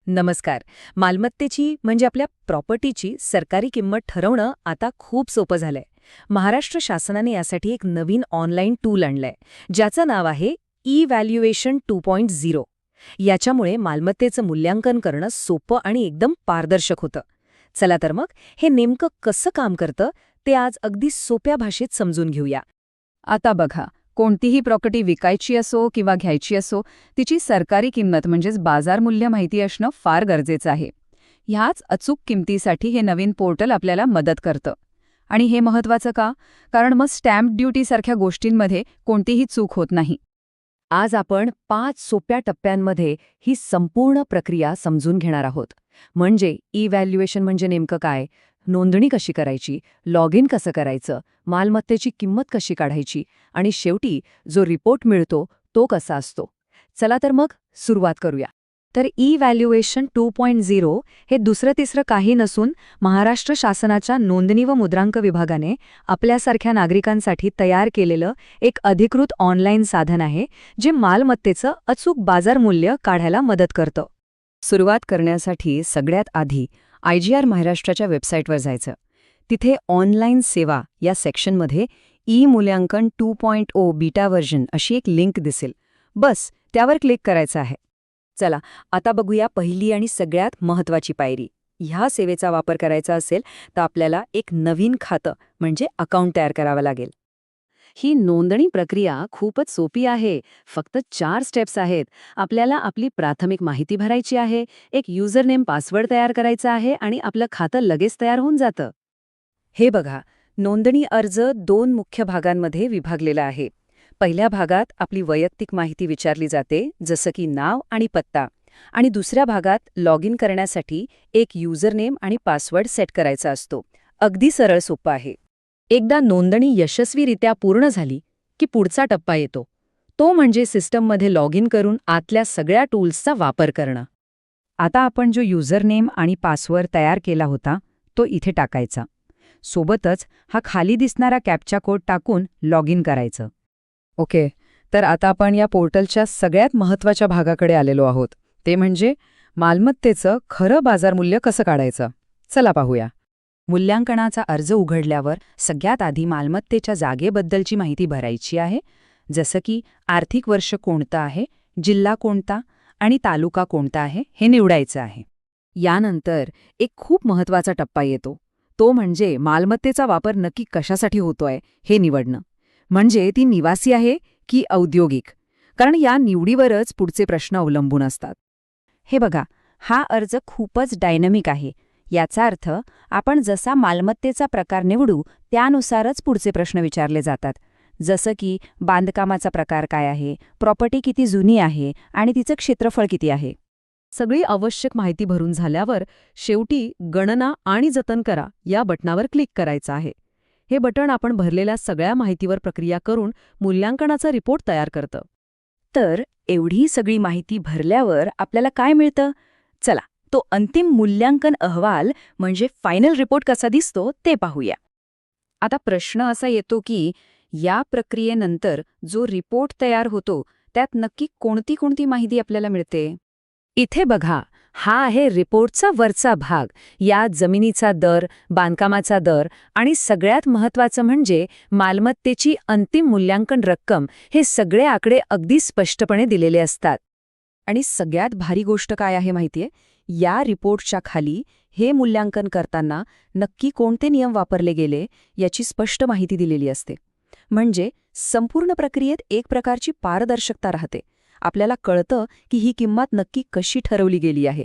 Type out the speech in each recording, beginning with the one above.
नमस्कार. मालमत्तेची म्हणजे आपल्या प्रॉपर्टीची सरकारी किंमत ठरवणं आता खूप सोपं झालंय. महाराष्ट्र शासनाने यासाठी एक नवीन ऑनलाईन टूल आणलंय, ज्याचं नाव आहे ई-व्हॅल्युएशन 2.0. याच्यामुळे मालमत्तेचं मूल्यांकन करणं सोपं आणि एकदम पारदर्शक होतं. चला तर मग हे नेमकं कसं काम करतं ते आज अगदी सोप्या भाषेत समजून घेऊया. आता बघा, कोणतीही प्रॉपर्टी विकायची असो किंवा घ्यायची असो, तिची सरकारी किंमत म्हणजेच बाजारमूल्य माहिती असणं फार गरजेचं आहे. ह्याच अचूक किमतीसाठी हे नवीन पोर्टल आपल्याला मदत करतं. आणि हे महत्त्वाचं का? कारण मग स्टॅम्प ड्युटीसारख्या गोष्टींमध्ये कोणतीही चूक होत नाही. आज आपण 5 सोप्या टप्प्यांमध्ये ही संपूर्ण प्रक्रिया समजून घेणार आहोत. म्हणजे ई-व्हॅल्युएशन म्हणजे नेमकं काय, नोंदणी कशी करायची, लॉग इन कसं करायचं, मालमत्तेची किंमत कशी काढायची आणि शेवटी जो रिपोर्ट मिळतो तो कसा असतो. चला तर मग सुरुवात करूया. तर ई-व्हॅल्युएशन 2.0 हे दुसरं तिसरं काही नसून महाराष्ट्र शासनाच्या नोंदणी व मुद्रांक विभागाने आपल्यासारख्या नागरिकांसाठी तयार केलेलं एक अधिकृत ऑनलाईन साधन आहे, जे मालमत्तेचं अचूक बाजारमूल्य काढायला मदत करतं. सुरुवात करण्यासाठी सगळ्यात आधी IGR महाराष्ट्राच्या वेबसाईटवर जायचं. तिथे ऑनलाईन सेवा या सेक्शनमध्ये ई-मूल्यांकन 2.0 बीटा व्हर्जन अशी एक लिंक दिसेल. बस त्यावर क्लिक करायचं आहे. चला आता बघूया पहिली आणि सगळ्यात महत्त्वाची पायरी. ह्या सेवेचा वापर करायचा असेल तर आपल्याला एक नवीन खातं म्हणजे अकाउंट तयार करावं लागेल. ही नोंदणी प्रक्रिया खूपच सोपी आहे. फक्त 4 स्टेप्स आहेत. आपल्याला आपली प्राथमिक माहिती भरायची आहे, एक युजर नेम पासवर्ड तयार करायचा आहे आणि आपलं खातं लगेच तयार होऊन जातं. हे बघा, नोंदणी अर्ज 2 मुख्य भागांमध्ये विभागलेला आहे. पहिल्या भागात आपली वैयक्तिक माहिती विचारली जाते, जसं की नाव आणि पत्ता, आणि दुसऱ्या भागात लॉग इन करण्यासाठी एक युजर नेम आणि पासवर्ड सेट करायचा असतो. अगदी सरळ सोपं आहे. एकदा नोंदणी यशस्वीरित्या पूर्ण झाली की पुढचा टप्पा येतो. तो म्हणजे सिस्टममध्ये लॉग इन करून आतल्या सगळ्या टूल्सचा वापर करणं. आता आपण जो युजर नेम आणि पासवर्ड तयार केला होता तो इथे टाकायचा. सोबतच हा खाली दिसणारा कॅप्चा कोड टाकून लॉग इन करायचं. ओके, तर आता आपण या पोर्टलच्या सगळ्यात महत्त्वाच्या भागाकडे आलेलो आहोत. ते म्हणजे मालमत्तेचं खरं बाजारमूल्य कसं काढायचं. चला पाहूया. मूल्यांकनाचा अर्ज उघडल्यावर सगळ्यात आधी मालमत्तेच्या जागेबद्दलची माहिती भरायची आहे, जसं की आर्थिक वर्ष कोणतं आहे, जिल्हा कोणता आणि तालुका कोणता आहे हे निवडायचं आहे. यानंतर एक खूप महत्त्वाचा टप्पा येतो. तो म्हणजे मालमत्तेचा वापर नक्की कशासाठी होतोय हे निवडणं. म्हणजे ती निवासी आहे की औद्योगिक, कारण या निवडीवरच पुढचे प्रश्न अवलंबून असतात. हे बघा, हा अर्ज खूपच डायनॅमिक आहे. याचा अर्थ आपण जसा मालमत्तेचा प्रकार निवडू त्यानुसारच पुढचे प्रश्न विचारले जातात. जसं की बांधकामाचा प्रकार काय आहे, प्रॉपर्टी किती जुनी आहे आणि तिचं क्षेत्रफळ किती आहे. सगळी आवश्यक माहिती भरून झाल्यावर शेवटी गणना आणि जतन करा या बटणावर क्लिक करायचं आहे. हे बटण आपण भरलेल्या सगळ्या माहितीवर प्रक्रिया करून मूल्यांकनाचा रिपोर्ट तयार करतं. तर एवढी सगळी माहिती भरल्यावर आपल्याला काय मिळतं? चला, तो अंतिम मूल्यांकन अहवाल म्हणजे फायनल रिपोर्ट कसा दिसतो ते पाहूया. आता प्रश्न असा येतो की या प्रक्रियेनंतर जो रिपोर्ट तयार होतो त्यात नक्की कोणती कोणती माहिती आपल्याला मिळते. इथे बघा, हा आहे रिपोर्टचा वरचा भाग. यात जमिनीचा दर, बांधकामाचा दर आणि सगळ्यात महत्त्वाचं म्हणजे मालमत्तेची अंतिम मूल्यांकन रक्कम हे सगळे आकडे अगदी स्पष्टपणे दिलेले असतात. आणि सगळ्यात भारी गोष्ट काय आहे माहितीये? या रिपोर्टच्या खाली हे मूल्यांकन करताना नक्की कोणते नियम वापरले गेले याची स्पष्ट माहिती दिलेली असते. म्हणजे संपूर्ण प्रक्रियेत एक प्रकारची पारदर्शकता राहते. आपल्याला कळतं की ही किंमत नक्की कशी ठरवली गेली आहे.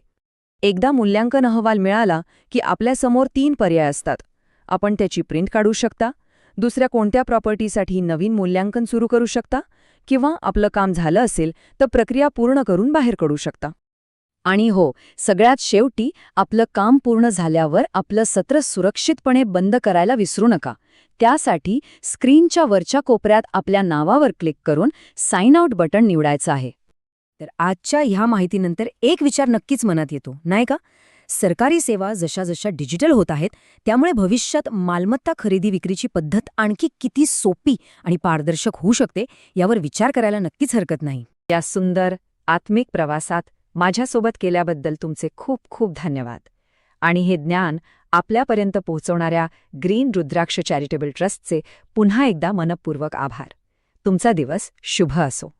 एकदा मूल्यांकन अहवाल मिळाला की आपल्यासमोर 3 पर्याय असतात. आपण त्याची प्रिंट काढू शकता, दुसऱ्या कोणत्या प्रॉपर्टीसाठी नवीन मूल्यांकन सुरू करू शकता, किंवा आपलं काम झालं असेल तर प्रक्रिया पूर्ण करून बाहेर काढू शकता. आणि हो, सगळ्यात शेवटी आपलं काम पूर्ण झाल्यावर आपलं सत्र सुरक्षितपणे बंद करायला विसरू नका. त्यासाठी स्क्रीनच्या वरच्या कोपऱ्यात आपल्या नावावर क्लिक करून साइन आउट बटन निवडायचं आहे. तर आजच्या ह्या माहितीनंतर एक विचार नक्कीच मनात येतो, नाही का? सरकारी सेवा जशा जशा डिजिटल होत आहेत त्यामुळे भविष्यात मालमत्ता खरेदी विक्रीची पद्धत आणखी किती सोपी आणि पारदर्शक होऊ शकते यावर विचार करायला नक्कीच हरकत नाही. या सुंदर आत्मिक प्रवासात माझ्यासोबत केल्याबद्दल तुमचे खूप खूप धन्यवाद. आणि हे ज्ञान आपल्यापर्यंत पोहोचवणाऱ्या ग्रीन रुद्राक्ष चॅरिटेबल ट्रस्टचे पुन्हा एकदा मनपूर्वक आभार. तुमचा दिवस शुभ असो.